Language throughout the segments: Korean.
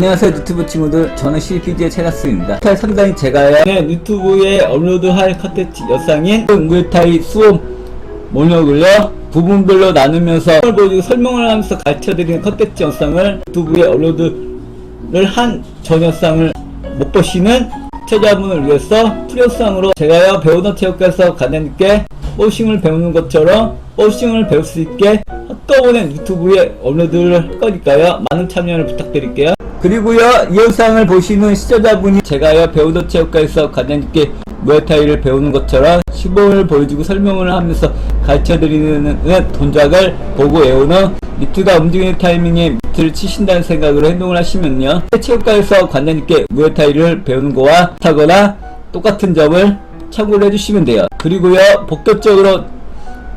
안녕하세요 유튜브 친구들, 저는 CPG의 채가스입니다. 상당히 제가 유튜브에 업로드할 컨텐츠 영상인 무에타이 수업 목록을요 부분별로 나누면서 보여주고 설명을 하면서 가르쳐드리는 컨텐츠 영상을 유튜브에 업로드를 한 전 영상을 못 보시는 시청자분을 위해서 풀영상으로 제가요 배우던 체육관에서 가능하게 버싱을 배우는 것처럼 버싱을 배울 수 있게 한꺼번에 유튜브에 업로드를 할 거니까요 많은 참여를 부탁드릴게요. 그리고요 이 영상을 보시는 시청자분이 제가요 배우던 체육관에서 가능하게 무에타이를 배우는 것처럼 시범을 보여주고 설명을 하면서 가르쳐드리는 동작을 보고 외우는 미트가 움직이는 타이밍에 미트를 치신다는 생각으로 행동을 하시면요 체육관에서 관장님께 무에타이를 배우는 거와 비슷하거나 똑같은 점을 참고를 해주시면 돼요. 그리고요 본격적으로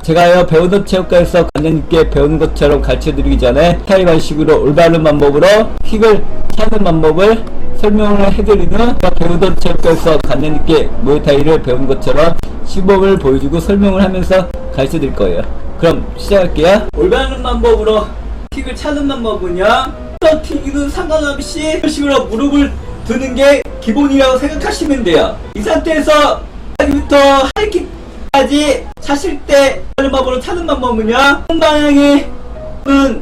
제가요 배우던 체육관에서 관장님께 배우는 것처럼 가르쳐드리기 전에 타이 방식으로 올바른 방법으로 킥을 차는 방법을 설명을 해드리는 배우던 체육관에서 관장님께 무에타이를 배우는 것처럼 시범을 보여주고 설명을 하면서 가르쳐드릴 거예요. 그럼 시작할게요. 올바른 방법으로 킥을 차는 방법은요 어떤 킥이든 상관없이 이런 식으로 무릎을 드는 게 기본이라고 생각하시면 돼요. 이 상태에서 여기부터 하이킥까지 차실 때 하는 방법으로 차는 방법은요 한 방향에 손은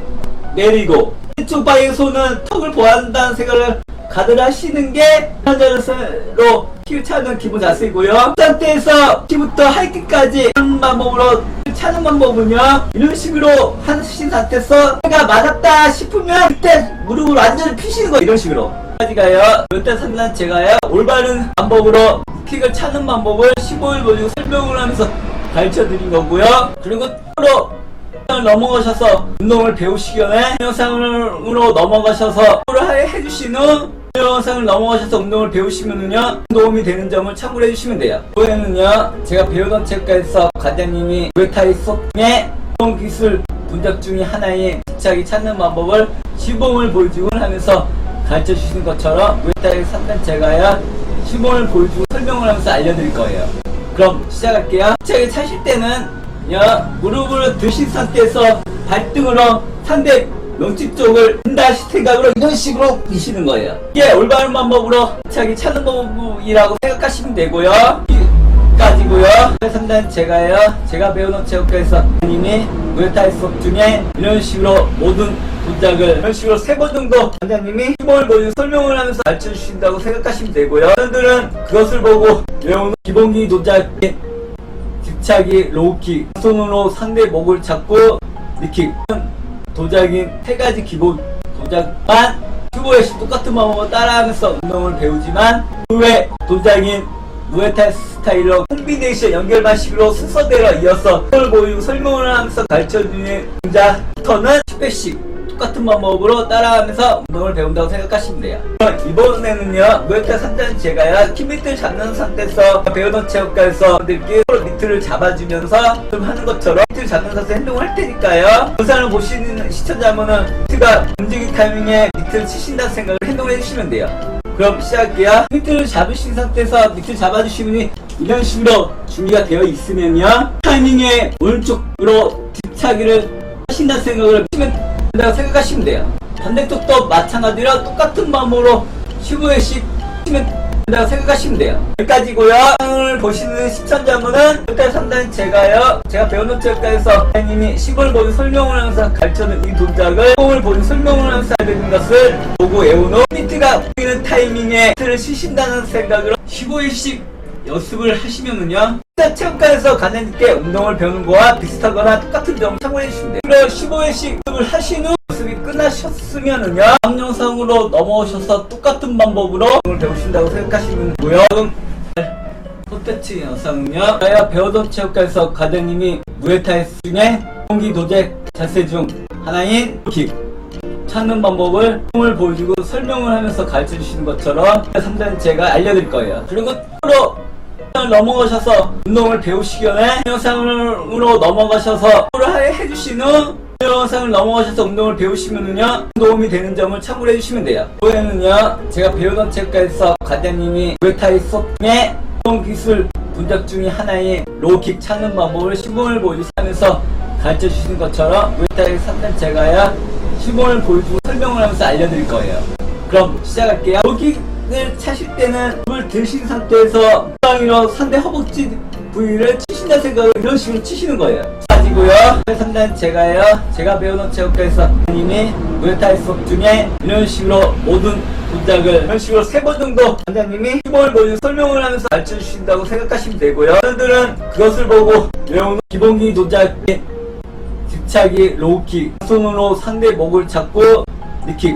내리고 왼쪽 방향의 손은 턱을 보호한다는 생각을 가득 하시는 게 자세로 킥을 차는 기본 자세이고요. 이 상태에서 킥부터 하이킥까지 하는 방법으로 차는 방법은요 이런 식으로 하신 상태에서 내가 맞았다 싶으면 그때 무릎을 완전히 피시는 거예요. 이런 식으로 가지가요. 이때 상단 제가요 올바른 방법으로 킥을 차는 방법을 15일 보여주고 설명을 하면서 가르쳐 드린 거고요. 그리고 또 넘어가셔서 운동을 배우시기 전에 영상으로 넘어가셔서 해주시는 영상을 넘어가셔서 운동을 배우시면은요 도움이 되는 점을 참고를 해주시면 돼요. 이번에는요 제가 배우던 체육관에서 관장님이 무에타이 수업의 운동 기술 분석 중에 하나인 집착이 찾는 방법을 시범을 보여주고 하면서 가르쳐 주시는 것처럼 무에타이 3단 제가요 시범을 보여주고 설명을 하면서 알려드릴 거예요. 그럼 시작할게요. 집착을 차실 때는 무릎을 드신 상태에서 발등으로 상대 명치 쪽을 든다 생각으로 이런 식으로 미시는 거예요. 이게 올바른 방법으로 집착이 차는 방법이라고 생각하시면 되고요. 까지고요. 3단 제가 배우는 체육관에서 님이 무에타이 수업 중에 이런 식으로 모든 동작을 이런 식으로 3번 정도 관장님이 시범을 보여주고 설명을 하면서 가르쳐 주신다고 생각하시면 되고요. 여러분들은 그것을 보고 외우는 기본기 동작의 집착이 로우킥, 손으로 상대 목을 잡고 니킥 동작인 3가지 기본 동작만 큐브에서 똑같은 방법으로 따라하면서 운동을 배우지만 그 외 동작인 무에타이 스타일로 콤비네이션 연결 방식으로 순서대로 이어서 그걸 보여주고 설명을 하면서 가르쳐주는 동작부터는 10회씩 똑같은 방법으로 따라하면서 운동을 배운다고 생각하시면 돼요. 이번에는요 무에타이 3단 제가요 키 밑을 잡는 상태에서 배우던 체육관에서 분들께 밑을 잡아주면서 좀 하는 것처럼 밑을 잡는 상태에서 행동을 할 테니까요 영상을 보시는 시청자분은 밑가 움직이는 타이밍에 밑을 치신다는 생각을 행동을 해주시면 돼요. 그럼 시작할게요. 밑을 잡으신 상태에서 밑을 잡아주시면 이런 식으로 준비가 되어 있으면요 타이밍에 오른쪽으로 뒤차기를 하신다는 생각을 하시면 생각하시면 돼요. 반대쪽도 마찬가지로 똑같은 방법으로 15회씩 하시면 된다고 생각하시면 돼요. 여기까지고요. 영상을 보시는 시청자분은 일단 상당히 제가 배우는 체육관에서 선생님이 시범을 보여준 설명을 하면서 가르쳐는 이 동작을 시범을 보여준 설명을 하면서 되는 것을 보고 외운 후 미트가 보이는 타이밍에 미트를 치신다는 생각으로 15회씩 연습을 하시면은요 체육관에서 관장님께 운동을 배우는 거와 비슷하거나 똑같은 점을 참고해 주시면 돼요. 그리고 15회씩 연습을 하신 후 연습이 끝나셨으면은요 다음 영상으로 넘어오셔서 똑같은 방법으로 운동을 배우신다고 생각하시면 되고요. 콘텐츠 영상은요 제가 배우던 체육관에서 관장님이 무에타이 중에 공기 도제 자세 중 하나인 킥 찾는 방법을 운동을 보여주고 설명을 하면서 가르쳐 주시는 것처럼 3단 제가 알려드릴 거예요. 그리고 또 넘어가셔서 운동을 배우시기 전에 영상으로 넘어가셔서 해주신 후 영상을 넘어가셔서 운동을 배우시면은요 도움이 되는 점을 참고를 해주시면 돼요. 이번에는요 제가 배우던 체육관에서 관장님이 무에타이 수업의 운동 기술 분석 중에 하나인 로우킥 찾는 방법을 시범을 보여주시면서 가르쳐 주시는 것처럼 무에타이 3단 제가요 시범을 보여주고 설명을 하면서 알려드릴 거예요. 그럼 시작할게요. 여기를 차실 때는 물 드신 상태에서 엉덩이로 상대 허벅지 부위를 치신다 생각으로 이런 식으로 치시는 거예요. 가지고요. 3단 제가 배우는 체육과에서 님이 무에타이 수업 중에 이런 식으로 모든 동작을 이런 식으로 3번 정도 원장님이 기본을 보여 설명을 하면서 가르쳐 주신다고 생각하시면 되고요. 여러분들은 그것을 보고 외우는 기본기 동작, 집차기, 로우킥, 손으로 상대 목을 잡고 니킥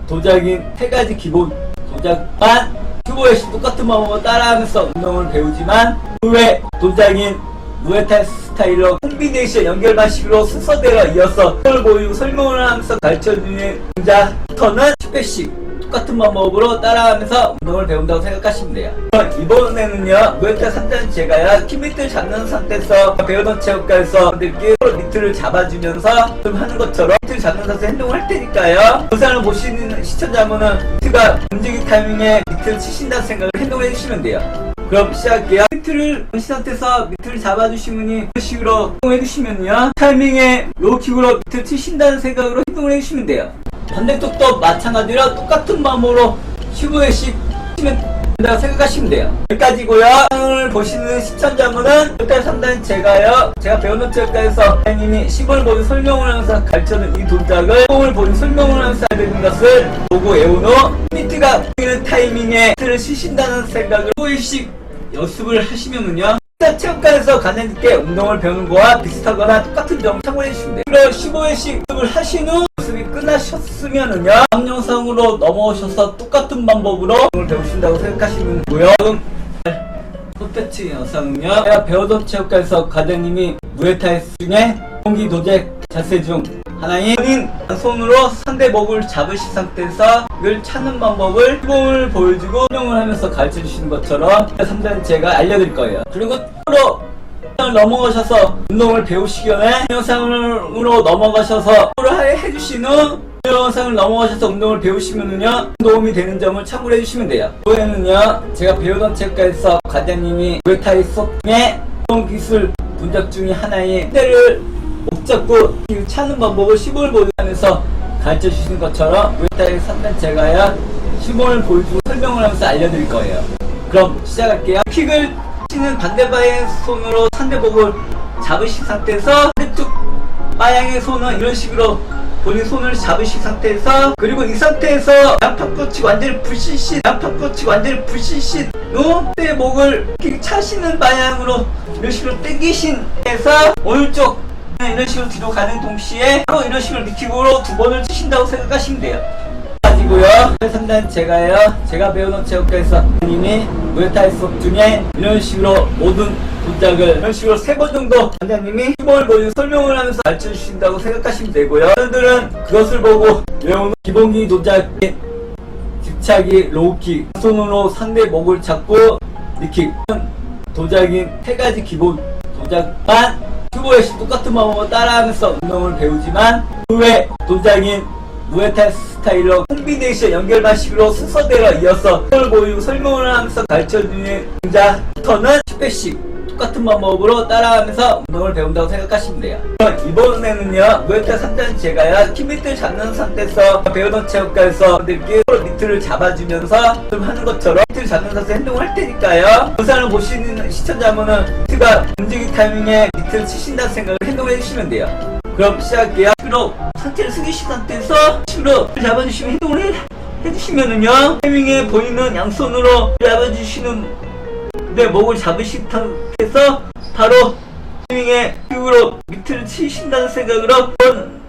동작인 3가지 기본 동작만 큐브에서 똑같은 방법으로 따라하면서 운동을 배우지만 그 외 동작인 무에타이 스타일로 콤비네이션 연결반식으로 순서대로 이어서 그걸 보이고 설명을 하면서 가르쳐주는 동작부터는 10회씩 똑같은 방법으로 따라하면서 운동을 배운다고 생각하시면 돼요. 이번에는요, 무에타이 3단 제가요, 키 밑을 잡는 상태에서 배우던 체육과에서 분들께 밑을 잡아주면서 하는 것처럼 밑을 잡는 상태에서 행동을 할 테니까요. 영상을 보시는 시청자분은 밑가 움직임 타이밍에 밑을 치신다는 생각을 행동을 해주시면 돼요. 그럼 시작할게요. 밑을 보신 상태에서 밑을 잡아주시면 이런 식으로 행동해주시면요, 타이밍에 로우킥으로 밑을 치신다는 생각으로 행동을 해주시면 돼요. 반대쪽도 마찬가지로 똑같은 방법으로 15회씩 치면 된다고 생각하시면 돼요. 여기까지고요. 영상을 보시는 시청자분은 무에타이 3단 제가 배우는 체육과에서 선생님이 시범을 보는 설명을 하면서 가르쳐주는 이 동작을 시범을 보는 설명을 하면서 해야 되는 것을 보고 외운 후 미트가 보이는 타이밍에 미트를 치신다는 생각을 15회씩 연습을 하시면은요, 체육관에서 가능하게 운동을 배우는 거와 비슷하거나 똑같은 점을 참고해 주시면 돼요. 그리고 15회씩 연습을 하신 후 연습이 끝나셨으면은요, 다음 영상으로 넘어오셔서 똑같은 방법으로 운동을 배우신다고 생각하시면 되고요. 콘텐츠 영상은요, 제가 배우던 체육관에서 과장님이 무에타이 중에 공기 도제 자세 중 하나인 본인 손으로 상대 목을 잡으신 상태에서 이걸 찾는 방법을 시범을 보여주고 설명을 하면서 가르쳐 주시는 것처럼 3단 제가 알려드릴 거예요. 그리고 또 넘어가셔서 운동을 배우시기 전에 영상으로 넘어가셔서 해주신 후 영상을 넘어가셔서 운동을 배우시면은요, 도움이 되는 점을 참고를 해주시면 돼요. 이번에는요, 제가 배우던 체육과에서 과장님이 무에타이 수업 중에 운동 기술 동작 중에 하나인 상대를 목 잡고 차는 방법을 시범을 보여주면서 가르쳐 주시는 것처럼 무에타이 3단 제가요, 시범을 보여주고 설명을 하면서 알려드릴 거예요. 그럼 시작할게요. 킥을 치는 반대 방향의 손으로 상대복을 잡으신 상태에서 반대쪽 방향의 손은 이런 식으로 본인 손을 잡으신 상태에서, 그리고 이 상태에서 양팔꿈치 완전히 불신신 후 내 목을 차시는 방향으로 이런 식으로 당기신 해서 오른쪽 이런 식으로 뒤로 가는 동시에 바로 이런 식으로 니킥으로 2번을 치신다고 생각하시면 돼요. 가지고요. 3단 제가 배우는 체육과에서 님이 무에타이 수업 중에 이런 식으로 모든 동작을 이런 식으로 3번 정도 원장님이 시범을 보여 설명을 하면서 가르쳐 주신다고 생각하시면 되고요. 여러분들은 그것을 보고 외우는 기본기 동작, 집차기, 로우킥, 손으로 상대 목을 잡고 니킥 동작인 3가지 기본 동작만 15회씩 똑같은 방법으로 따라하면서 운동을 배우지만 그 외 동작인 무에타이 스타일로 콤비네이션 연결반식으로 순서대로 이어서 그걸 보이고 설명을 하면서 가르쳐주는 동작부터는 10회씩 똑같은 방법으로 따라하면서 운동을 배운다고 생각하시면 돼요. 이번에는요, 무에타이 3단 제가요, 키 밑을 잡는 상태에서 배우던 체육과에서 분들께 밑을 잡아주면서 하는 것처럼 밑을 잡는 상태에서 행동을 할 테니까요, 영상을 보시는 시청자분은 밑가 움직임 타이밍에 밑을 치신다는 생각을 행동을 해주시면 돼요. 그럼 시작할게요. 식으로 상체를 숙이신 상태에서 식으로 잡아주시면 행동을 해주시면은요, 타이밍에 보이는 양손으로 잡아주시는 내 목을 잡으신 상태에서 바로 타이밍에 킥으로 밑을 치신다는 생각으로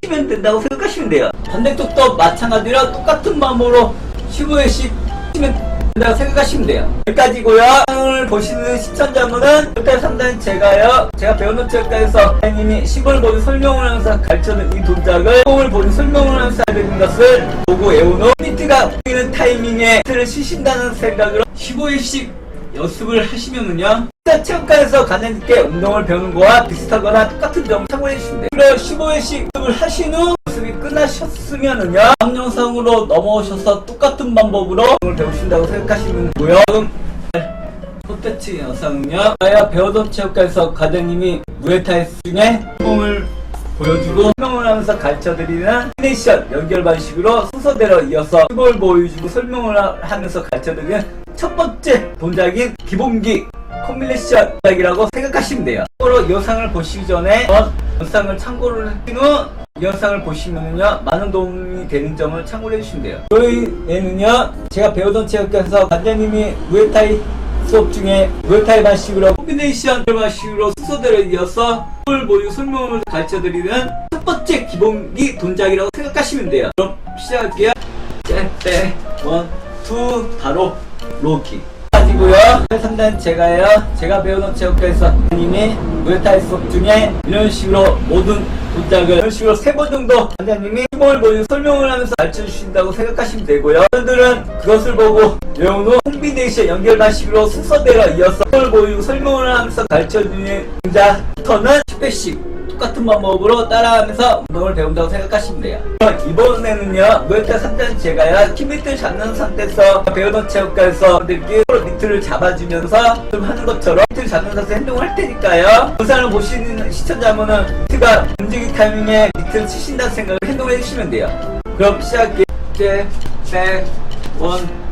치면 된다고 생각하시면 돼요. 반대쪽도 마찬가지로 똑같은 방법으로 15회씩 치면 된다고 생각하시면 돼요. 여기까지고요. 영상을 보시는 시청자분은 무에타이 3단 제가 배우는 체육과에서 선생님이 시범을 보는 설명을 하면서 가르쳐주는 이 동작을 시범을 보는 설명을 하면서 해야 되는 것을 보고 외운 후 미트가 보이는 타이밍에 미트를 치신다는 생각으로 15회씩 연습을 하시면은요, 체육관에서 가능하게 운동을 배우는 거와 비슷하거나 똑같은 점을 참고해 주시면 돼요. 그리고 15회씩 연습을 하신 후 연습이 끝나셨으면은요, 다음 영상으로 넘어오셔서 똑같은 방법으로 운동을 배우신다고 생각하시면 되고요. 콘텐츠 영상은요, 제가 배우던 체육관에서 과장님이 무에타이 중에 시범을 보여주고 설명을 하면서 가르쳐드리는 콤비네이션 연결 방식으로 순서대로 이어서 을 보여주고 설명을 하면서 가르쳐드리는 첫 번째 동작인 기본기 콤비네이션 동작이라고 생각하시면 돼요. 참고로 영상을 보시기 전에 영상을 참고를 하신 후 영상을 보시면은요 많은 도움이 되는 점을 참고를 해주시면 돼요. 저희에는요 제가 배우던 체육관에서 관장님이 무에타이 수업 중에 무에타이 방식으로 콤비네이션 방식으로 순서대로 이어서 을 보여주고 설명을 가르쳐드리는 첫 번째 기본기 동작이라고 생각하시면 돼요. 그럼 시작할게요. 잽백 1, 2 바로 로킥 가지고요. 상단 제가 배우는 체육관에서 선생님이 무에타이 수업 중에 이런 식으로 모든 동작을 이런 식으로 3번 정도 관장님이 힘을 보여주고 설명을 하면서 가르쳐 주신다고 생각하시면 되고요. 여러분들은 그것을 보고 외운 후 콤비네이션 연결 방식으로 순서대로 이어서 힘을 보여주고 설명을 하면서 가르쳐 주는 동작부터는 10회씩 똑같은 방법으로 따라하면서 운동을 배운다고 생각하시면 돼요. 이번에는요 무에타이 3단 제가요 키 밑을 잡는 상태에서 배우던 체육관에서 여러분들께 서로 밑을 잡아주면서 좀 하는 것처럼 밑을 잡는 상태에서 행동을 할 테니까요. 영상을 보시는 시청자분은 밑가 움직임 타이밍에 밑을 치신다는 생각을 행동을 해주시면 돼요. 그럼 시작할게요. 백 1,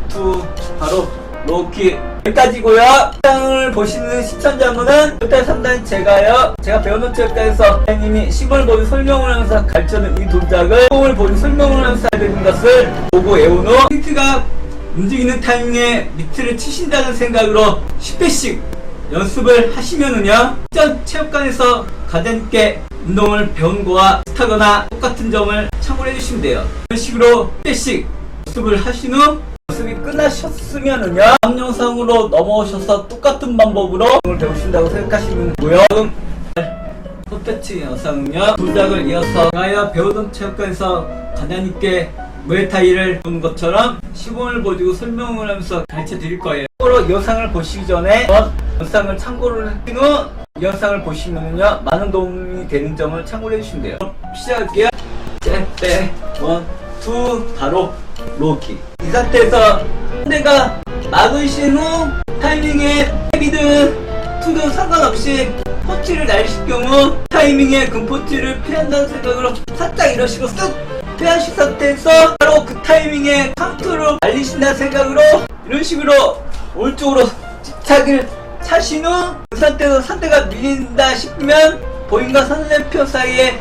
2 바로 로킥 여기까지고요. 영상을 보시는 시청자분은 무에타이 3단 제가 배우는 체육관에서 선생님이 심을 보여 설명을 하면서 가르쳐주는 이 동작을 심을 보여 설명을 하면서 해야 되는 것을 보고 외운 후 힌트가 움직이는 타이밍에 밑을 치신다는 생각으로 10회씩 연습을 하시면은요 전 체육관에서 가장님께 운동을 배운 거와 비슷하거나 똑같은 점을 참고해 주시면 돼요. 이런 식으로 10회씩 연습을 하신 후 연습이 끝나셨으면은요 다음 영상으로 넘어오셔서 똑같은 방법으로 운동을 배우신다고 생각하시면 되고요. 첫 번째 영상은요 동작을 이어서 제가 배우던 체육관에서 관장님께 무에타이를 배우는 것처럼 시범을 보여주고 설명을 하면서 가르쳐 드릴 거예요. 참고로 영상을 보시기 전에 영상을 참고를 하신 후 영상을 보시면은요 많은 도움이 되는 점을 참고해 주시면 돼요. 시작할게요. 잽백 1, 2 바로 로킥 이 상태에서 상대가 막으신 후 타이밍에 헤비든 투든 상관없이 펀치를 날리실 경우 타이밍에 그 펀치를 피한다는 생각으로 살짝 이런 식으로 쓱 피하신 상태에서 바로 그 타이밍에 카운터로 날리신다는 생각으로 이런 식으로 오른쪽으로 집착을 차신 후 그 상태에서 상대가 밀린다 싶으면 본인과 상대편 사이에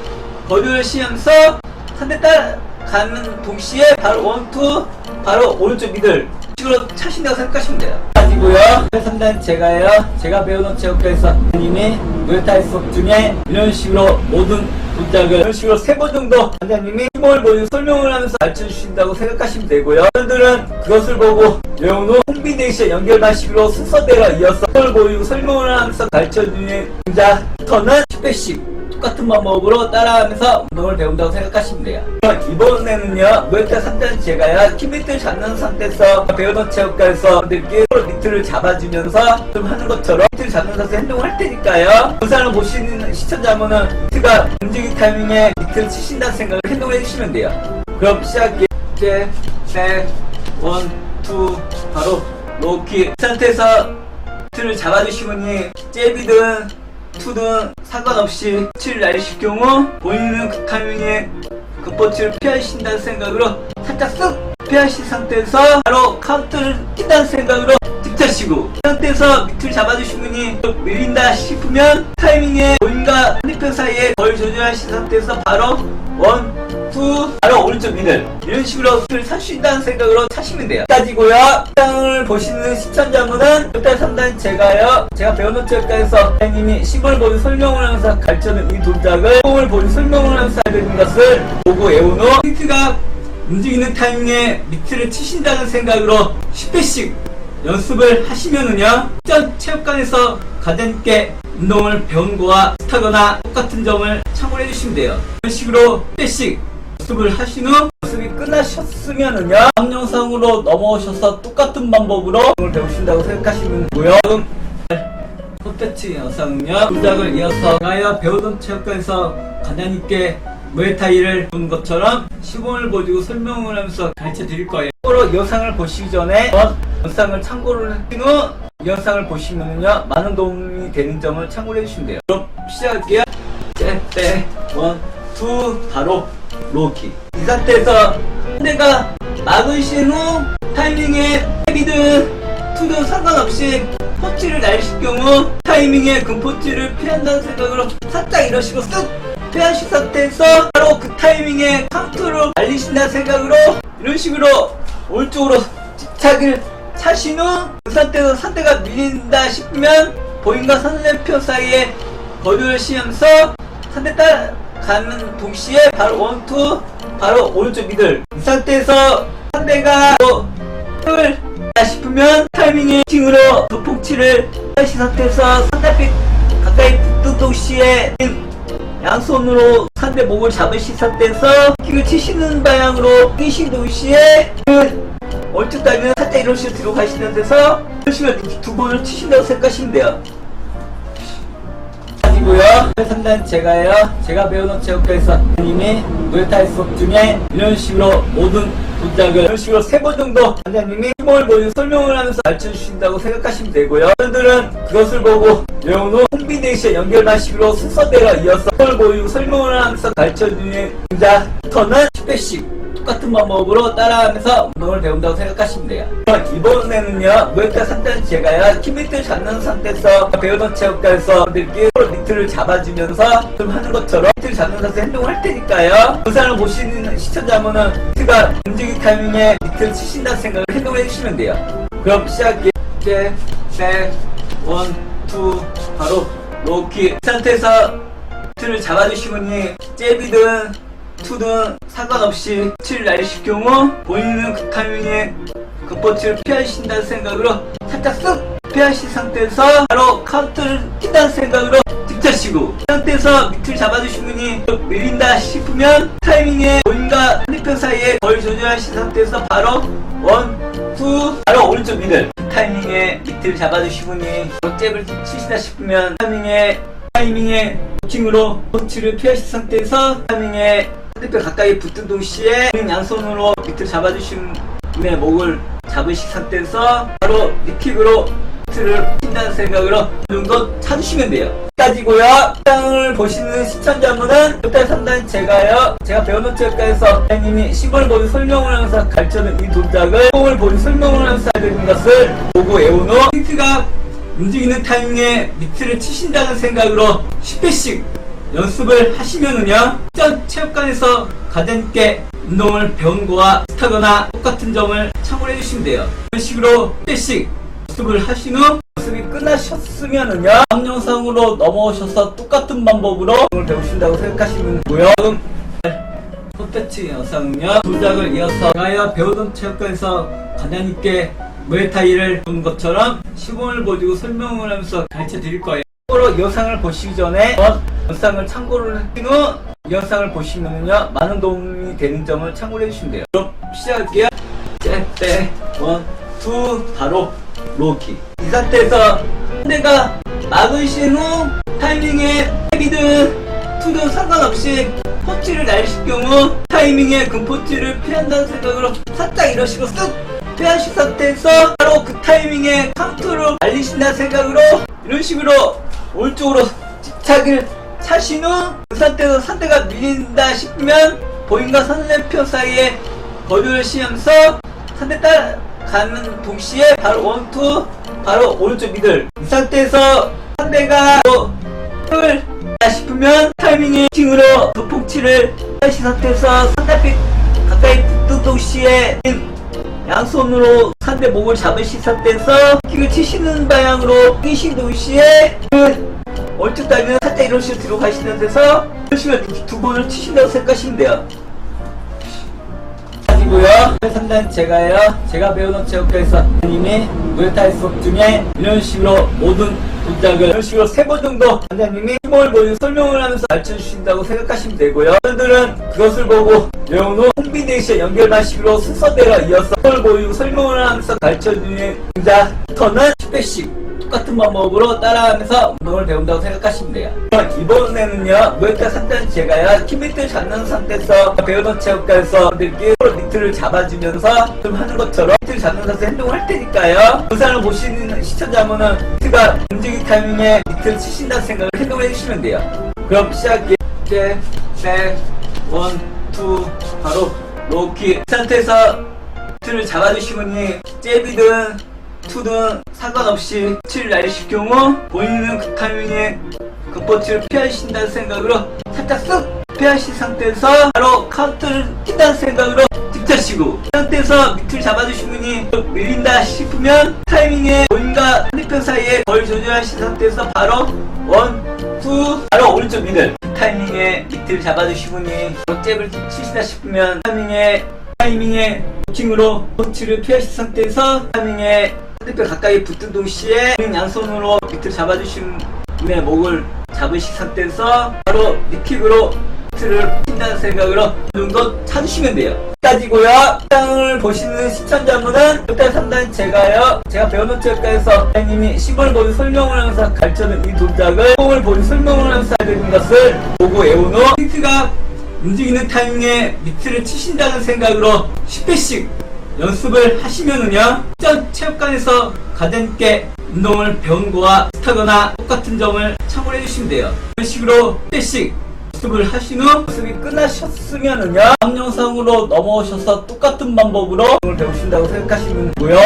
거리를 시면서 상대 따라가는 동시에 바로 1, 2 바로 오른쪽 미들 식으로 차신다고 생각하시면 돼요. 가지고요 3단 제가 배우는 체육관에서 선생님이 무에타이 수업 중에 이런 식으로 모든 동작을 이런 식으로 3번 정도 관장님이 힘을 보여주고 설명을 하면서 가르쳐 주신다고 생각하시면 되고요. 여러분들은 그것을 보고 외운 후 콤비네이션 연결 방식으로 순서대로 이어서 힘을 보여주고 설명을 하면서 가르쳐 주는 동작부터는 10회씩 똑같은 방법으로 따라하면서 운동을 배운다고 생각하시면 돼요. 이번에는요 무에타이 3단 제가요 키 밑을 잡는 상태에서 배우던 체육관에서 여러분들께 서로 밑을 잡아주면서 좀 하는 것처럼 밑을 잡는 상태에서 행동을 할 테니까요. 영상을 보시는 시청자분은 힌트가 움직임 타이밍에 밑을 치신다는 생각을 행동을 해주시면 돼요. 그럼 시작할게요. 잽백 1, 2 바로 로킥 이 상태에서 밑을 잡아주시면 잽이든 투든 상관없이 펀치를 날리실 경우 본인은 그 타이밍에 그 펀치를 피하신다는 생각으로 살짝 쓱 피하신 상태에서 바로 카운터를 뛴다는 생각으로 뒷차시고 이 상태에서 밑을 잡아주신 분이 밀린다 싶으면 타이밍에 본인과 상대편 사이에 거리를 조절하신 상태에서 바로 1, 2 바로 오른쪽 미들 이런 식으로 밑을 살 수 있다는 생각으로 차시면 돼요. 까지고요. 영상을 보시는 시청자분은 무에타이 3단 제가 배우는 체육관에서 선생님이 시범을 보여 설명을 하면서 가르쳐주는 이 동작을 시범을 보여 설명을 하면서 해야 되는 것을 보고 외운 후 힌트가 움직이는 타이밍에 밑을 치신다는 생각으로 10회씩 연습을 하시면은요 전 체육관에서 가장님께 운동을 배운 거와 비슷하거나 똑같은 점을 참고해 주시면 돼요. 이런 식으로 10회씩 연습을 하신 후 연습이 끝나셨으면은요 다음 영상으로 넘어오셔서 똑같은 방법으로 운동을 배우신다고 생각하시면 되고요. 첫 번째 영상은요 동작을 이어서 제가 배우던 체육관에서 관장님께 무에타이를 배우는 것처럼 시범을 보여주고 설명을 하면서 가르쳐 드릴 거예요. 참고로 영상을 보시기 전에 영상을 참고를 하신 후 영상을 보시면은요 많은 도움이 되는 점을 참고해 주시면 돼요. 그럼 시작할게요. 잽백 1, 바로 로킥. 이 상태에서 상대가 막으신 후 타이밍에 헤비든 투든 상관없이 펀치를 날리실 경우 타이밍에 금포치를 피한다는 생각으로 살짝 이런 식으로 쓱 피하신 상태에서 바로 그 타이밍에 카운터로 날리신다는 생각으로 이런 식으로 오른쪽으로 집착을 차신 후 그 상태에서 상대가 밀린다 싶으면 보인과 선lem표 사이에 거리를 시면서 상대 따라가는 동시에 바로 원투 바로 오른쪽 미들. 이 상태에서 상대가 을 싶으면 타이밍에 팅으로 도폭치를 하신 상태에서 상대편 가까이 붙은 동시에 양손으로 상대 목을 잡으신 상태에서 킥을 치시는 방향으로 뛰신 동시에 얼핏 따면 살짝 이런 식으로 들어가시는 데서 이런 식으로 두 번을 치신다고 생각하시면 돼요. 아니고요. 상단 제가 배우는 체육과에서 님이 무에타이 수업 중에 이런 식으로 모든 동작을 이런 식으로 3번 정도 원장님이 힘을 보여 설명을 하면서 가르쳐 주신다고 생각하시면 되고요. 여러분들은 그것을 보고 외운 후 콤비네이션 연결만식으로 순서대로 이어서 힘을 보이고 설명을 하면서 가르쳐 주는 동작부터는 10회씩 똑같은 방법으로 따라하면서 운동을 배운다고 생각하시면 돼요. 이번에는요, 무에타이 3단 제가요, 키미트를 잡는 상태에서 배우던 체육과에서 여러분들께 밑을 잡아주면서 좀 하는 것처럼 밑을 잡는 상태에서 행동을 할 테니까요. 영상을 보시는 시청자분은 밑가 움직임 타이밍에 밑을 치신다는 생각을 행동을 해주시면 돼요. 그럼 시작해. 백, 원, 투, 바로 로킥. 이 상태에서 밑을 잡아주시면 잽이든 투든 상관없이 펀치를 날리실 경우 본인은 그 타이밍에 그 펀치를 피하신다는 생각으로 살짝 쓱 피하신 상태에서 바로 카운터를 뛴다는 생각으로 뒷차시고 이 상태에서 밑을 잡아주신 분이 밀린다 싶으면 타이밍에 본인과 상대편 사이에 거리 조절하신 상태에서 바로 원, 투 바로 오른쪽 미들 타이밍에 밑을 잡아주신 분이 잽을 치시다 싶으면 타이밍에 킹으로 펀치를 피하신 상태에서 타이밍에 상대편 가까이 붙은 동시에 양손으로 밑을 잡아주신 분의 목을 잡으신 상태에서 바로 니킥으로 를 핀다는 생각으로 이 정도 찾으시면 돼요. 까지고요. 영상을 보시는 시청자분은 무에타이 3단 제가 배우는 체육과에서 선생님이 시범을 보여 설명을 하면서 가르쳐준 이 동작을 시범을 보여 설명을 하면서 알려준 것을 보고 외운 후 힌트가 움직이는 타이밍에 밑을 치신다는 생각으로 10회씩 연습을 하시면은요, 전 체육관에서 가장 운동을 배운 거와 비슷하거나 똑같은 점을 참고해 주시면 돼요. 이런 식으로 10회씩 연습을 하신 후 연습이 끝나셨으면은요, 다음 영상으로 넘어오셔서 똑같은 방법으로 운동을 배우신다고 생각하시면 되고요. 콘텐츠 영상은요, 동작을 이어서 제가 배우던 체육관에서 가장 있게 무에타이를 배운 것처럼 시범을 보여주고 설명을 하면서 가르쳐 드릴 거예요. 참고로 이 영상을 보시기 전에 영상을 참고를 하신 후 이 영상을 보시면은요, 많은 도움이 되는 점을 참고를 해주시면 돼요. 그럼 시작할게요. 백, 원, 투, 바로 로킥. 이 상태에서 상대가 막으신 후 타이밍에 헤비든 투든 상관없이 펀치를 날리실 경우 타이밍에 금포치를 피한다는 생각으로 살짝 이런 식으로 쓱 피하신 상태에서 바로 그 타이밍에 카운터로 날리신다는 생각으로 이런 식으로 오른쪽으로 집착을 차신 후 그 상태에서 상대가 밀린다 싶으면 보인과 선lem표 사이에 거리를 시면서 상대 따라가는 동시에 바로 원투 바로 오른쪽 미들. 이 상태에서 상대가 을 싶으면 타이밍에 팅으로 도폭치를 하신 상태에서 상대편 가까이 붙은 동시에 양손으로 상대 목을 잡으신 상태에서 킥을 치시는 방향으로 뛰신 동시에 얼핏 따면 살짝 이런 식으로 들어가시는 데서 이런 식으로 두 번을 치신다고 생각하시면 돼요. 아니고요. 상단 제가 배우는 체육과에서 님이 무에타이 수업 중에 이런 식으로 모든 동작을 이런 식으로 3번 정도 원장님이 힘을 보여 설명을 하면서 가르쳐 주신다고 생각하시면 되고요. 여러분들은 그것을 보고 외운 후 콤비네이션 연결만식으로 순서대로 이어서 힘을 보이고 설명을 하면서 가르쳐 주는 동작부터는 10회씩 똑같은 방법으로 따라하면서 운동을 배운다고 생각하시면 돼요. 이번에는요, 무에타이 3단 제가요, 키미트를 잡는 상태에서 배우던 체육과에서 여러분들께 밑을 잡아주면서 좀 하는 것처럼 밑을 잡는 상태에서 행동을 할 테니까요. 영상을 보시는 시청자분은 힌트가 움직임 타이밍에 밑을 치신다는 생각을 행동을 해주시면 돼요. 그럼 시작해. 백, 원, 투, 바로 로키. 이 상태에서 틀을 잡아주시면 잽이든 투든 상관없이 칠 날리실 경우 본인은 그 타이밍에 금포치를 피하신다는 생각으로 살짝 쓱 피하신 상태에서 바로 카운트를 낀다는 생각으로 뒷타시고, 이 상태에서 밑을 잡아주신 분이 밀린다 싶으면 타이밍에 본인과 상대편 사이에 거리 조절하신 상태에서 바로 원, 투, 바로 오른쪽 미들. 타이밍에 밑을 잡아주신 분이 잽을 치시다 싶으면 타이밍에 코칭으로 펀치를 피하신 상태에서 타이밍에 상대편 가까이 붙은 동시에 양손으로 밑을 잡아주신 분의 목을 잡으신 상태에서 바로 니킥으로 를 핀다는 생각으로 어느 정도 찾으시면 돼요. 여기까지고요. 영상을 보시는 시청자분은 일단 3단 제가 배우는 체육관에서 선생님이 시범을 보여 설명을 하면서 가르쳐준 이 동작을 시범을 보여 설명을 하면서 하는 것을 보고 외운 후 힌트가 움직이는 타이밍에 밑을 치신다는 생각으로 10회씩 연습을 하시면은요, 전 체육관에서 가볍게 운동을 배운 거와 비슷하거나 똑같은 점을 참고해 주시면 돼요. 이런 식으로 10회씩 연습을 하신 후 연습이 끝나셨으면은요, 다음 영상으로 넘어오셔서 똑같은 방법으로 배우신다고 생각하시면 되고요.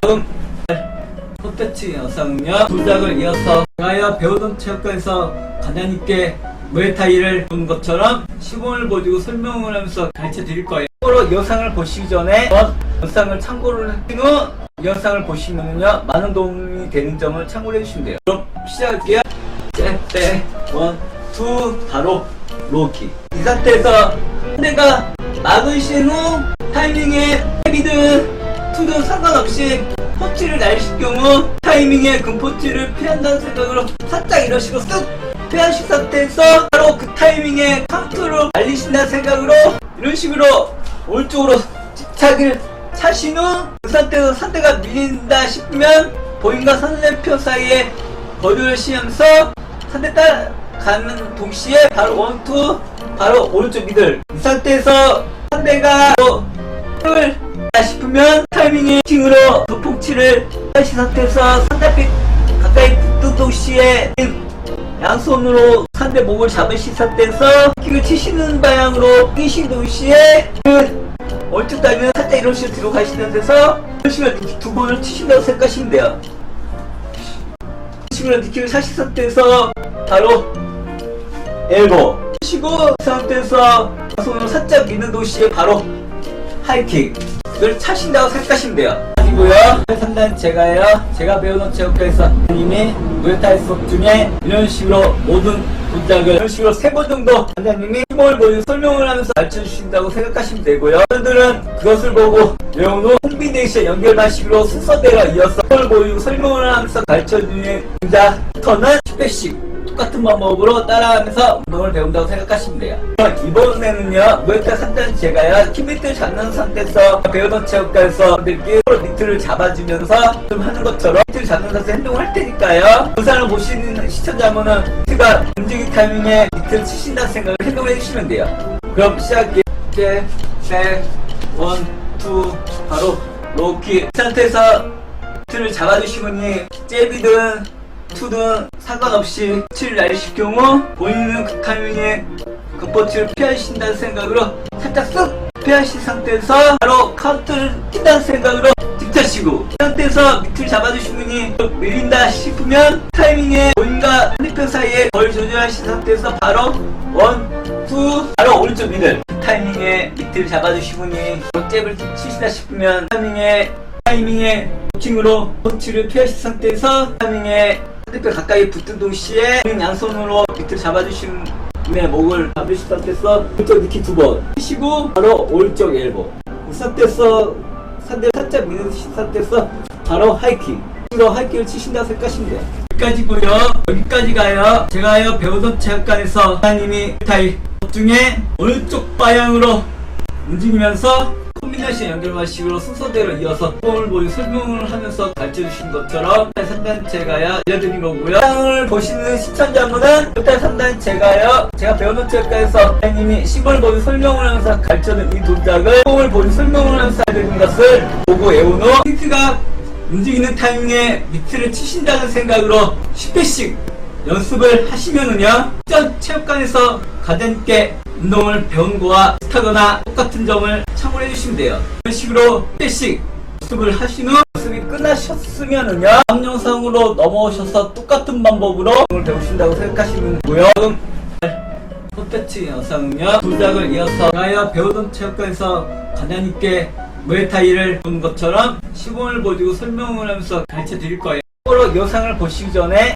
콘텐츠 영상은요, 동작을 이어서 제가 배우던 체육관에서 가장 있게 무에타이를 보는 것처럼 시범을 보여주고 설명을 하면서 가르쳐 드릴 거예요. 참고로 이 영상을 보시기 전에 영상을 참고를 하신 후 이 영상을 보시면은요, 많은 도움이 되는 점을 참고를 해주시면 돼요. 그럼 시작할게요. 백, 원, 투, 바로 로키. 이 상태에서 상대가 막으신 후 타이밍에 헤비든 투든 상관없이 펀치를 날리실 경우 타이밍에 금펀치를 피한다는 생각으로 살짝 이런 식으로 쓱 피하신 상태에서 바로 그 타이밍에 카운터를 날리신다는 생각으로 이런 식으로 오른쪽으로 집착을 차신 후 그 상태에서 상대가 밀린다 싶으면 본인과 상대편 사이에 거리를 시면서 상대 따라가는 동시에 바로 원투, 바로 오른쪽 미들. 이 상태에서 상대가 힘을 다 싶으면 타이밍에 킹으로 도풍치를 하신 상태에서 상대편 가까이 붙은 동시에 양손으로 상대 목을 잡으신 상태에서 킥을 치시는 방향으로 뛰신 동시에 얼추 따면 살짝 이런 식으로 들어가시는 데서 이런 식으로 니킥 두 번을 치신다고 생각하시면 돼요. 이런 식으로 니킥을 차신 상태에서 바로 엘보 치고 그 상태에서 손으로 살짝 미는 동시에 바로 하이킥을 차신다고 생각하시면 돼요. 아니고요. 3단 제가 배우는 체육관에서 님이 무에타이 수업 중에 이런 식으로 모든 동작을 이런 식으로 3번 정도 원장님이 시범을 보여 설명을 하면서 가르쳐 주신다고 생각하시면 되고요. 여러분들은 그것을 보고 외운 후 콤비네이션 연결 방식으로 순서대로 이어서 시범을 보이고 설명을 하면서 가르쳐 주는 동작부터는 10회씩 똑같은 방법으로 따라하면서 운동을 배운다고 생각하시면 돼요. 이번에는요, 무에타이 3단 제가요, 키 밑을 잡는 상태에서 배우던 체육관에서 분들께 서로 밑을 잡아주면서 좀 하는 것처럼 밑을 잡는 상태에서 행동을 할 테니까요, 영상을 보시는 시청자분은 밑가 움직이는 타이밍에 밑을 치신다는 생각을 행동을 해주시면 돼요. 그럼 시작할게요. 백, 원, 투, 바로 로키. 이 상태에서 밑을 잡아주시면 잽이든 투든 상관없이 칠 날리실 경우 본인은 그 타이밍에 금포치를 피하신다는 생각으로 살짝 쓱 피하신 상태에서 바로 카운트를 낀다는 생각으로 뒷타시고, 이 상태에서 밑을 잡아주신 분이 밀린다 싶으면 타이밍에 본인과 상대편 사이에 거리 조절하신 상태에서 바로 원, 투, 바로 오른쪽 미들. 타이밍에 밑을 잡아주신 분이 잽을 치시다 싶으면 타이밍에 코칭으로 펀치를 피하신 상태에서 타이밍에 상대편 가까이 붙은 동시에 양손으로 밑을 잡아주신 분의 목을 잡으신 상태에서 오른쪽 니킥 2번 치시고 바로 오른쪽 엘보. 이 상태에서 상대 살짝 밀으신 상태에서 바로 하이킥. 하이킥을 치신다고 생각하시면 돼요. 여기까지고요. 여기까지 가요. 제가요 배우던 체육관에서 하나님이 타이 중에 오른쪽 방향으로 움직이면서 콤비네이션 연결 방식으로 순서대로 이어서 시범을 보여 설명을 하면서 가르쳐주신 것처럼 3단 제가요 알려드린 거고요. 영상을 보시는 시청자분은 일단 3단 제가 배우는 체육관에서 선생님이 시범을 보여 설명을 하면서 가르쳐준 이 동작을 시범을 보여 설명을 하면서 알려드린 것을 보고 외운 후 힌트가 움직이는 타이밍에 밑을 치신다는 생각으로 10회씩 연습을 하시면은요, 전 체육관에서 가볍게 운동을 배운 거와 비슷하거나 똑같은 점을 참고해 주시면 돼요. 이런 식으로 빼씩 연습을 하신 후 연습이 끝나셨으면은요, 다음 영상으로 넘어오셔서 똑같은 방법으로 운동을 배우신다고 생각하시면 되고요. 콘텐츠 영상은요, 동작을 이어서 제가 배우던 체육관에서 가볍게 무에타이를 보는 것처럼 시범을 보여주고 설명을 하면서 가르쳐 드릴 거예요. 참고로 영상을 보시기 전에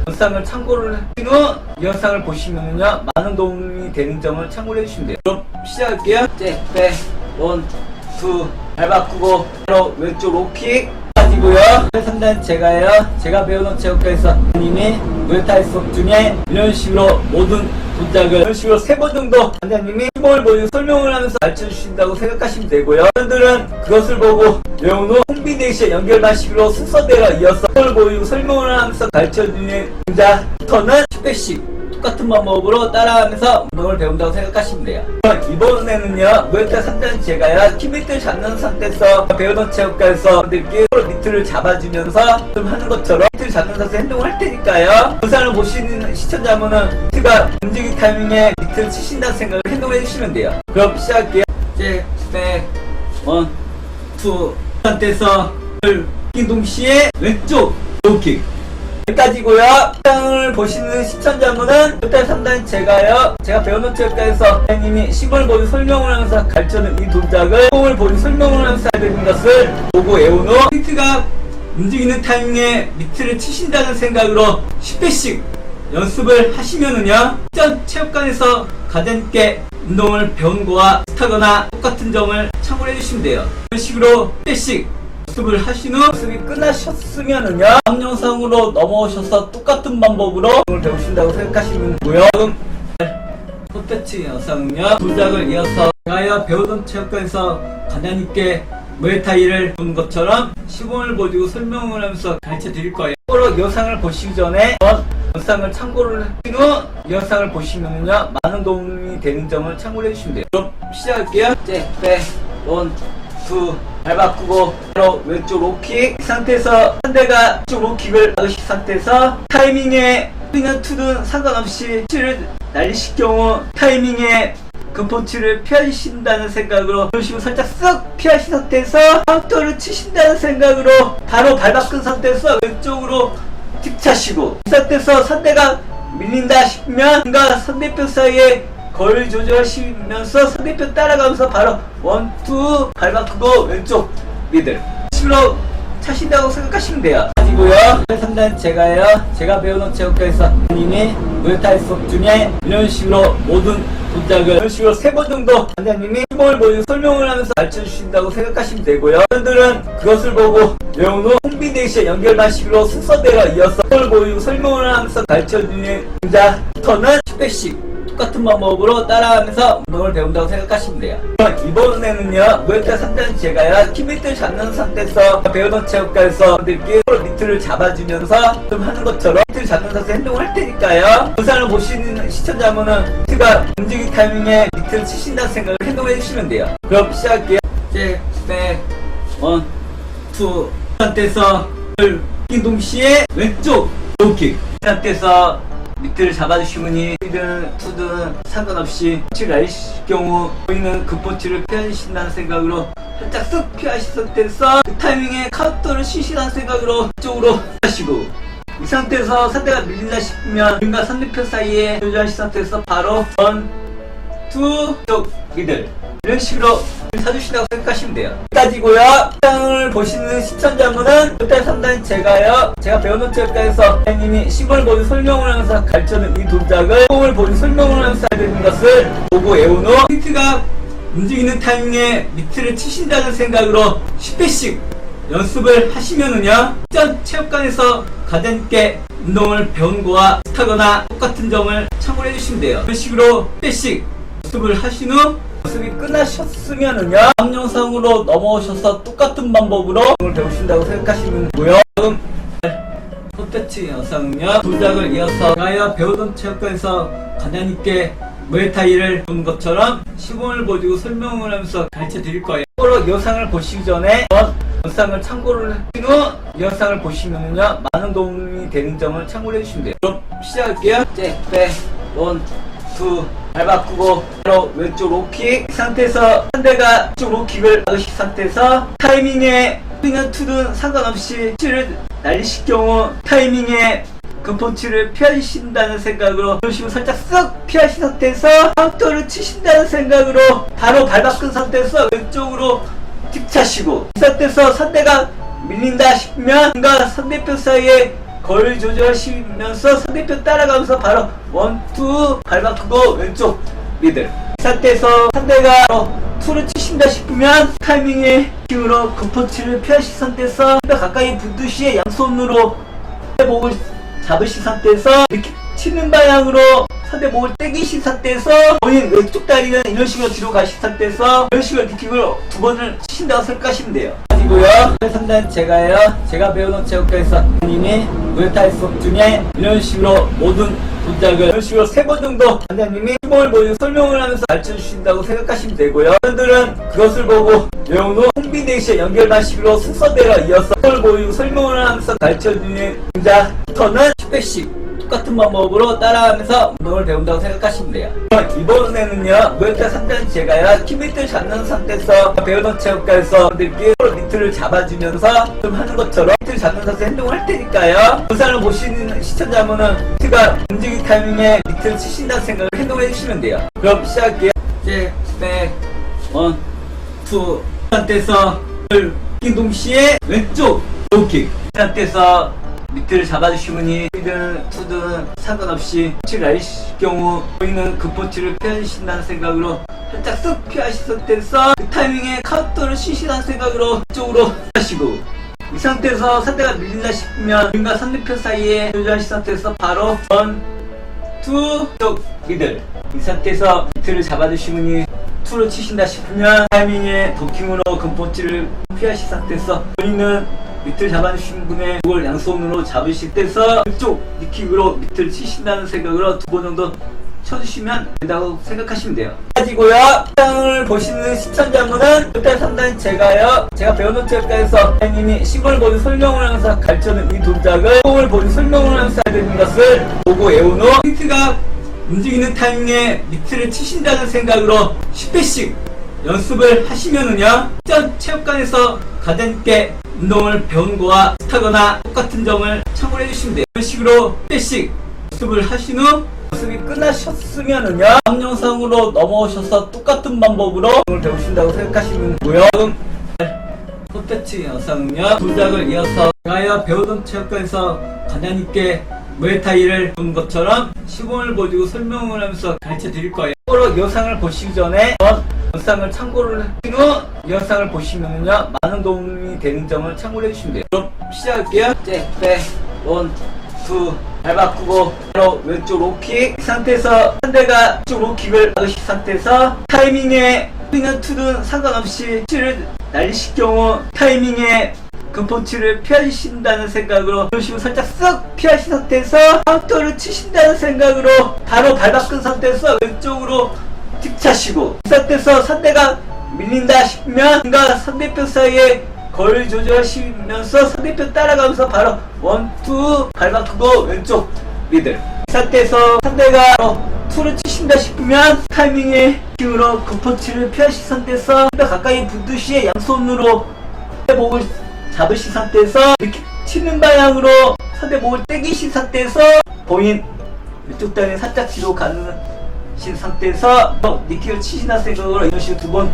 영상을 참고를 하신 후 영상을 보시면요, 많은 도움이 되는 점을 참고를 해주시면 돼요. 그럼 시작할게요. 백, 원, 투, 발 바꾸고 바로 왼쪽 로킥 가지고요. 3단 제가 배우는 체육관에서 님이 무에타이 수업 중에 이런 식으로 모든 동작을 이런 식으로 3번 정도 원장님이 시범을 보여주고 설명을 하면서 가르쳐 주신다고 생각하시면 되고요. 여러분들은 그것을 보고 외운 후 콤비네이션 연결 방식으로 순서대로 이어서 시범을 보여주고 설명을 하면서 가르쳐 주는 동작부터는 10회씩 똑같은 방법으로 따라하면서 운동을 배운다고 생각하시면 돼요. 이번에는요, 무에타이 3단 제가요, 키 밑을 잡는 상태에서 배우던 체육관에서 분들께 서로 밑을 잡아주면서 좀 하는 것처럼 밑을 잡는 상태에서 행동을 할 테니까요, 영상을 보시는 시청자분은 밑가 움직임 타이밍에 밑을 치신다는 생각을 행동을 해주시면 돼요. 그럼 시작할게요. 백, 원, 투 상태에서 킥 동시에 왼쪽 로킥 여기까지고요. 영상을 보시는 시청자분은 무에타이 3단 제가 배우는 체육관에서 선생님이 시범을 보여 설명을 하면서 가르쳐는 이 동작을 시범을 보여 설명을 하면서 해야 되는 것을 보고 외운 후 힌트가 움직이는 타이밍에 밑을 치신다는 생각으로 10회씩 연습을 하시면은요, 전 체육관에서 가볍게 운동을 배운 거와 비슷하거나 똑같은 점을 참고해 주시면 돼요. 이런 식으로 10회씩 연습을 하신 후 연습이 끝나셨으면은요, 다음 영상으로 넘어오셔서 똑같은 방법으로 운동을 배우신다고 생각하시면 되고요. 콘텐츠 영상은요, 동작을 이어서 제가 배우던 체육관에서 가볍게 무에타이를 보는 것처럼 시범을 보여주고 설명을 하면서 가르쳐 드릴 거예요. 참고로 영상을 보시기 전에 영상을 참고를 하신 후 영상을 보시면요, 많은 도움이 되는 점을 참고를 해주시면 돼요. 그럼 시작할게요. 백, 원, 투, 발 바꾸고 바로 왼쪽 로킥 이 상태에서 상대가 왼쪽 로킥을 막으신 상태에서 타이밍에 투든 투든 상관없이 펀치를 날리실 경우 타이밍에 그 펀치를 피하신다는 생각으로 이런 식으로 살짝 쓱 피하신 상태에서 카운터를 치신다는 생각으로 바로 발 바꾼 상태에서 왼쪽으로 틱 차시고, 이 상태에서 상대가 밀린다 싶으면 뭔가 상대편 사이에 거리를 조절하시면서 상대편 따라가면서 바로 원, 투 발 바꾸고 왼쪽 미들 식으로 차신다고 생각하시면 돼요. 가지고요. 3단 제가 배우는 체육관에서 님이 무에타이 수업 중에 이런 식으로 모든 동작을 이런 식으로 3번 정도 원장님이 시범을 보여주고 설명을 하면서 가르쳐 주신다고 생각하시면 되고요. 여러분들은 그것을 보고 외운 후 콤비네이션 연결 방식으로 순서대로 이어서 시범을 보여주고 설명을 하면서 가르쳐 주는 동작부터는 10회씩 똑같은 방법으로 따라하면서 운동을 배운다고 생각하시면 돼요. 이번에는요, 무에타이 3단 제가요, 키 밑을 잡는 상태에서 배우던 체육관에서 분들께 서로 밑을 잡아주면서 좀 하는 것처럼 밑을 잡는 상태에서 행동을 할 테니까요, 영상을 보시는 시청자분은 힌트가 움직임 타이밍에 밑을 치신다는 생각을 행동해 주시면 돼요. 그럼 시작할게요. 백, 원, 투 상태에서 킥 동시에 왼쪽 로킥 이 상태에서 밑을 잡아주시면 투든 투든 상관없이 펀치를 날리실 경우 보이는 그 펀치를 피하신다는 생각으로 살짝 쓱 피하신 상태에서 그 타이밍에 카운터를 치신다는 생각으로 이쪽으로 하시고, 이 상태에서 상대가 밀린다 싶으면 뭔가 상대편 사이에 조절하신 상태에서 바로 원, 투, 쪽 미들 이런 식으로 사주신다고 생각하시면 돼요. 여기까지고요. 영상을 보시는 시청자분은 무에타이 3단 제가 배우는 체육관에서 선생님이 시범을 보여 설명을 하면서 가르쳐는 이 동작을 시범을 보여 설명을 하면서 해야 되는 것을 보고 외운 후 힌트가 움직이는 타이밍에 밑을 치신다는 생각으로 10회씩 연습을 하시면은요, 전 체육관에서 가볍게 운동을 배운 거와 비슷하거나 똑같은 점을 참고해 주시면 돼요. 이런 식으로 10회씩 연습을 하신 후 연습이 끝나셨으면은요, 다음 영상으로 넘어오셔서 똑같은 방법으로 운동을 배우신다고 생각하시면 되고요. 콘텐츠 영상은요, 동작을 이어서 제가 배우던 체육관에서 가볍게 무에타이를 보는 것처럼 시범을 보여주고 설명을 하면서 가르쳐 드릴 거예요. 참고로 영상을 보시기 전에 영상을 참고를 하신 후 이 영상을 보시면은요 많은 도움이 되는 점을 참고를 해주시면 돼요. 그럼 시작할게요. 백, 원, 투, 발 바꾸고 바로 왼쪽 로킥. 이 상태에서 상대가 왼쪽 로킥을 막으신 상태에서 타이밍에 그냥 투든 상관없이 펀치를 날리실 경우 타이밍에 그 펀치를 피하신다는 생각으로 이런 식으로 살짝 쓱 피하신 상태에서 카운터를 치신다는 생각으로 바로 발 바꾼 상태에서 왼쪽으로 틱 차시고, 이 상태에서 상대가 밀린다 싶으면 뭔가 상대편 사이에 거리를 조절하시면서 상대편 따라가면서 바로 원, 투 발 바꾸고 왼쪽 미들. 이 상태에서 상대가 투를 치신다 싶으면 타이밍에 힘으로 그 펀치를 피하신 상태에서 가까이 붙듯이 양손으로 목을 잡으신 상태에서 이렇게 치는 방향으로 상대 목을 당기신 상태에서 본인 왼쪽 다리는 이런 식으로 뒤로 가신 상태에서 이런 식으로 니킥을 두 번을 치신다고 생각하시면 돼요. 가지고요. 상단 제가 배우는 체육과에서 님이 무에타이 수업 중에 이런 식으로 모든 동작을 이런 식으로 3번 정도 단장님이 힘을 보여 설명을 하면서 가르쳐 주신다고 생각하시면 되고요. 여러분들은 그것을 보고 외운 후 콤비네이션 연결 방식으로 순서대로 이어서 힘을 보이고 설명을 하면서 가르쳐 주는 동작부터는 10회씩 똑같은 방법으로 따라하면서 운동을 배운다고 생각하시면 돼요. 이번에는요 무에타이 3단 제가요 키 밑을 잡는 상태에서 배우던 체육과에서 여러분들께 밑을 잡아주면서 좀 하는 것처럼 밑을 잡는 상태에서 행동을 할 테니까요, 영상을 보시는 시청자분은 밑가 움직이는 타이밍에 밑을 치신다는 생각을 행동을 해주시면 돼요. 그럼 시작할게요. 이제 원, 투 상태에서 이 동시에 왼쪽 로킥 상태에서 밑을 잡아주시면 이든 투든 상관없이 펀치를 날리실 경우 보이는 그 펀치를 피하신다는 생각으로 살짝 쓱 피하신 상태에서 그 타이밍에 카운터를 치신다는 생각으로 이쪽으로 하시고, 이 상태에서 상대가 밀린다 싶으면 본인과 상대편 사이에 조절하신 상태에서 바로 원, 투, 쪽 미들. 이 상태에서 밑을 잡아주시면 투를 치신다 싶으면 타이밍에 도킹으로 그 펀치를 피하신 상태에서 본인은 밑을 잡아주신 분의 목을 양손으로 잡으실 때서 이쪽 니킥으로 밑을 치신다는 생각으로 2번 정도 쳐주시면 된다고 생각하시면 돼요. 가지고요, 영상을 보시는 시청자분은 일단 상당히 제가 배우는 체육과에서 선생님이 시공을 보는 설명을 하면서 가르쳐주는 이 동작을 시공을 보는 설명을 하면서 해야 되는 것을 보고 외운 후 포인트가 움직이는 타이밍에 밑을 치신다는 생각으로 10회씩 연습을 하시면은요 전 체육관에서 가장님께 운동을 배운 거와 비슷하거나 똑같은 점을 참고해 주시면 돼요. 이런 식으로 10회씩 연습을 하신 후 연습이 끝나셨으면은요 다음 영상으로 넘어오셔서 똑같은 방법으로 운동을 배우신다고 생각하시면 되고요. 다음 콘텐츠 영상은요 동작을 이어서 제가 배우던 체육관에서 가장님께 무에타이를 본 것처럼 시공을 보여주고 설명을 하면서 가르쳐 드릴 거예요. 참고로 이 영상을 보시기 전에 영상을 참고를 하신 후 이 영상을 보시면은요 많은 도움이 되는 점을 참고를 해주시면 돼요. 그럼 시작할게요. 백, 원, 투 발 바꾸고 바로 왼쪽 로킥. 이 상태에서 상대가 왼쪽 로킥을 막으신 상태에서 타이밍에 그냥 투든 상관없이 펀치를 날리실 경우 타이밍에 그 펀치를 피하신다는 생각으로 이런 식으로 살짝 쓱 피하신 상태에서 카운터를 치신다는 생각으로 바로 발 바꾼 상태에서 왼쪽으로 틱 차시고, 이 상태에서 상대가 밀린다 싶으면 뭔가 상대편 사이에 거리를 조절하시면서 상대편 따라가면서 바로 원, 투 발 바꾸고 왼쪽 미들. 이 상태에서 상대가 투를 치신다 싶으면 타이밍에 힘으로 그 펀치를 피하신 상태에서 가까이 붙듯이 양손으로 목을 잡으신 상태에서 이렇게 치는 방향으로 상대 목을 당기신 상태에서 본인 왼쪽 다리 살짝 뒤로 가는 상태에서 니킥을 치신다는 생각으로 이런 식으로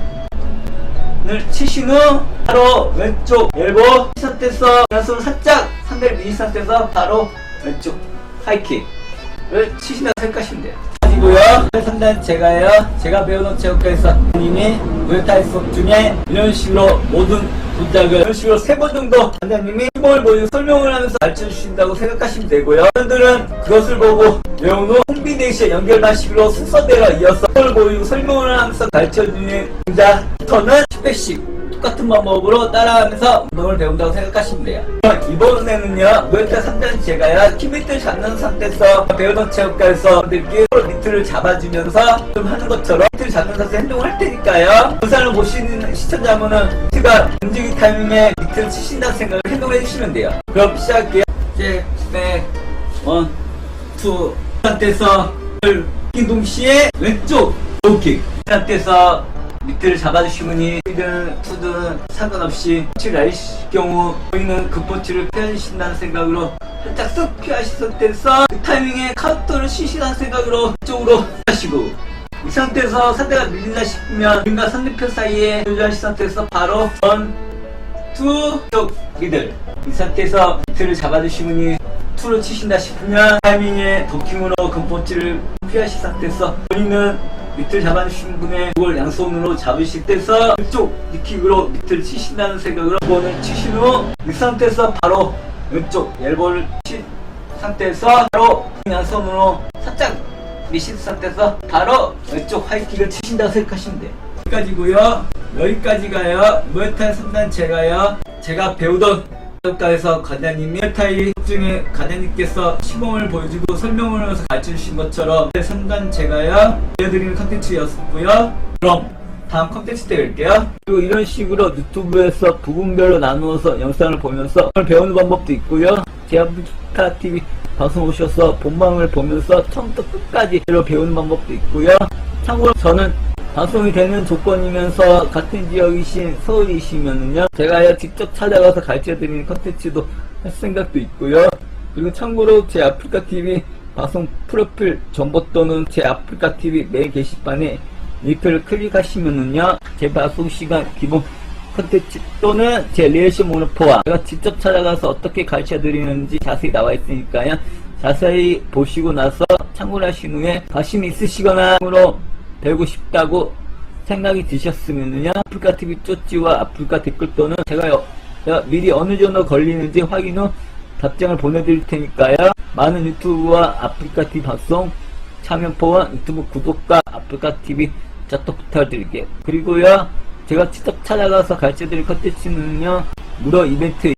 2번을 치신 후 바로 왼쪽 엘보 이 상태에서 양손을 살짝 상대를 밀린 상태에서 바로 왼쪽 하이킥을 치신다고 생각하시면 돼요. 가지고요, 상단 제가 배우는 체육과에서 님이 무에타이 수업 중에 이런 식으로 모든 동작을 이런 식으로 3번 정도 단장님이 힘을 보이고 설명을 하면서 가르쳐 주신다고 생각하시면 되고요. 여러분들은 그것을 보고 외운 후 콤비네이션 연결 방식으로 순서대로 이어서 힘을 보이고 설명을 하면서 가르쳐 주는 동작부터는 10회씩 똑같은 방법으로 따라하면서 운동을 배운다고 생각하시면 돼요. 이번에는요 무에타이 3단 제가요 키 밑을 잡는 상태에서 배우던 체육과에서 여러분들께 밑을 잡아주면서 좀 하는 것처럼 밑을 잡는 상태에서 행동을 할 테니까요, 영상을 보시는 시청자분은 밑가 움직이는 타이밍에 밑을 밑을 치신다는 생각을 행동해 주시면 돼요. 그럼 시작할게요. 이제 백, 원, 투. 이 상태에서 킥 동시에 왼쪽 로우킥. 이 상태에서 밑을 잡아주시면 이든 투든 상관없이 펀치를 날리실 경우 보이는 그 펀치를 피하신다는 생각으로 살짝 쓱 피하실 때에서 그 타이밍에 카운터를 치신다는 생각으로 이쪽으로 하시고, 이 상태에서 상대가 밀린다 싶으면 우리가 상대편 사이에 조절하신 상태에서 바로 원, 투, 쪽 미들. 이 상태에서 밑을 잡아주시면 투를 치신다 싶으면 타이밍에 도킹으로 금펀치를 피하실 상태에서 본인은 밑을 잡아주신 분의 목을 양손으로 잡으실 때서 왼쪽 니킥으로 밑을 치신다는 생각으로 번을 치신 후 이 상태에서 바로 왼쪽 엘보를 친 상태에서 바로 양손으로 살짝 미신 상태에서 바로 왼쪽 하이킥을 치신다고 생각하시면 돼요. 여기까지고요. 여기까지가요. 무에타이 3단 제가 배우던 국가에서 관장님이 무에타이 중에 관장님께서 시범을 보여주고 설명을 해서 가르쳐주신 것처럼 3단 제가요 보여드리는 컨텐츠였고요. 그럼 다음 컨텐츠 때 뵐게요. 그리고 이런 식으로 유튜브에서 부분별로 나누어서 영상을 보면서 배우는 방법도 있고요. 제아프리카TV 방송 오셔서 본방을 보면서 처음부터 끝까지 배우는 방법도 있고요. 참고로 저는 방송이 되는 조건이면서 같은 지역이신 서울이시면은요 제가 직접 찾아가서 가르쳐드리는 컨텐츠도 할 생각도 있고요. 그리고 참고로 제 아프리카TV 방송 프로필 정보 또는 제 아프리카TV 메인 게시판에 링크를 클릭하시면은요 제 방송 시간 기본 컨텐츠 또는 제 리액션 모노포와 제가 직접 찾아가서 어떻게 가르쳐드리는지 자세히 나와 있으니까요. 자세히 보시고 나서 참고를 하신 후에 관심이 있으시거나 배우고 싶다고 생각이 드셨으면요 아프리카TV 쪼찌와 아프리카 댓글 또는 제가 미리 어느 정도 걸리는지 확인 후 답장을 보내드릴 테니까요. 많은 유튜브와 아프리카TV 방송 참여포와 유튜브 구독과 아프리카TV 또 부탁드릴게요. 그리고요 제가 직접 찾아가서 가르쳐드릴 컨텐츠는요 무료 이벤트